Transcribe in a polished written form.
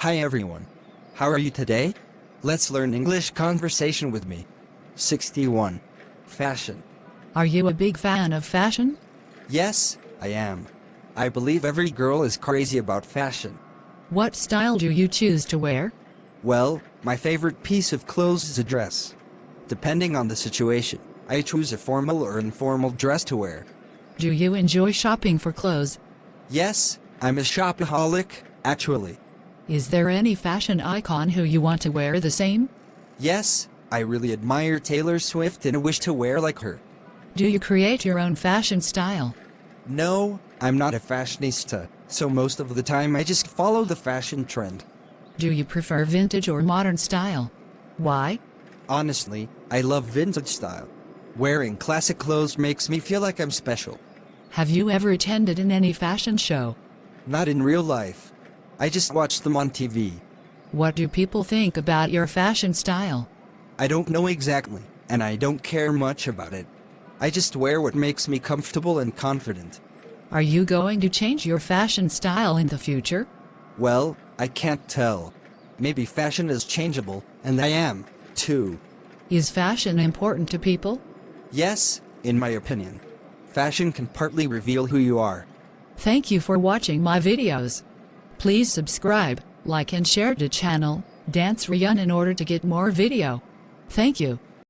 Hi everyone. How are you today? Let's learn English conversation with me. 61. Fashion. Are you a big fan of fashion? Yes, I am. I believe every girl is crazy about fashion. What style do you choose to wear? Well, my favorite piece of clothes is a dress. Depending on the situation, I choose a formal or informal dress to wear. Do you enjoy shopping for clothes? Yes, I'm a shopaholic, actually. Is there any fashion icon who you want to wear the same? Yes, I really admire Taylor Swift and wish to wear like her. Do you create your own fashion style? No, I'm not a fashionista, so most of the time I just follow the fashion trend. Do you prefer vintage or modern style? Why? Honestly, I love vintage style. Wearing classic clothes makes me feel like I'm special. Have you ever attended any fashion show? Not in real life. I just watch them on TV. What do people think about your fashion style? I don't know exactly, and I don't care much about it. I just wear what makes me comfortable and confident. Are you going to change your fashion style in the future? Well, I can't tell. Maybe fashion is changeable, and I am, too. Is fashion important to people? Yes, in my opinion. Fashion can partly reveal who you are. Thank you for watching my videos. Please subscribe, like and share the channel, Sreyoun in order to get more video. Thank you.